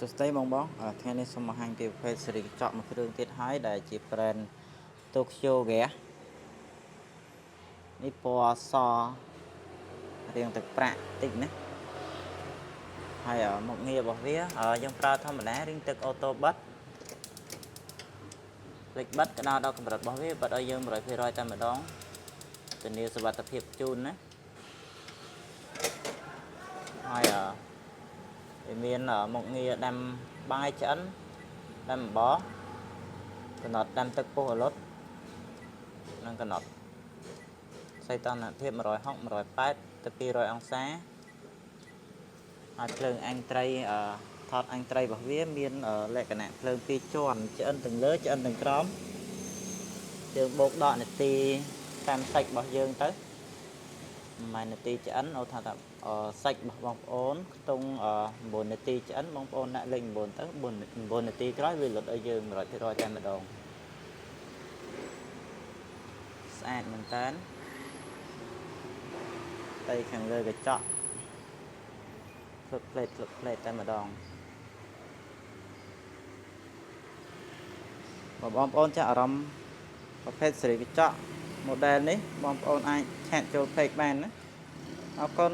សួស្តីបងថ្ងៃនេះសូមបង្ហាញពីប្រភេទសេរីកញ្ចក់មួយគ្រឿងទៀតហើយដែលជា brand Tokyo Gas នេះពណ៌សរាងទឹកប្រាក់តិចណាហើយមុខងាររបស់វាយើងប្រើធម្មតារៀងទឹកអូតូបិទភ្លេចបិទក្តៅដល់កម្រិតរបស់វាបិទឲ្យយើង 100% តែម្ដងធានាសុវត្ថិភាពជូនណាហើយវាមានមុខងារដាំបាយឆ្អិនដាំអំបោសកំណត់ដាំទឹកពុះអលុតនិងកំណត់សីតុណ្ហភាព160 180ទៅ200អង្សាហើយភ្លើងអាំងត្រីថតអាំងត្រីរបស់វាមានលក្ខណៈភ្លើងពីរជាន់ឆ្អិនទាំងលើឆ្អិនទាំងក្រោមយើងបូកដកនាទីតាមសាច់របស់យើងទៅ1នាទីឆ្អិនអូថាសាច់របស់បងប្អូនខ្ទង់9នាទីឆ្អិនបងប្អូនដាក់លេខ9ទៅ9នាទីក្រោយវាលុតឲ្យយើង 100% តែម្ដងស្អាតមែនតើតែខាងលើកញ្ចក់ភ្លឹកផ្លេតតែម្ដងបើបងប្អូនចាក់អារម្មណ៍ប្រភេទសេរីកញ្ចក់ model នេះបងប្អូនអាចឆាតចូល page បានណាអរគុណ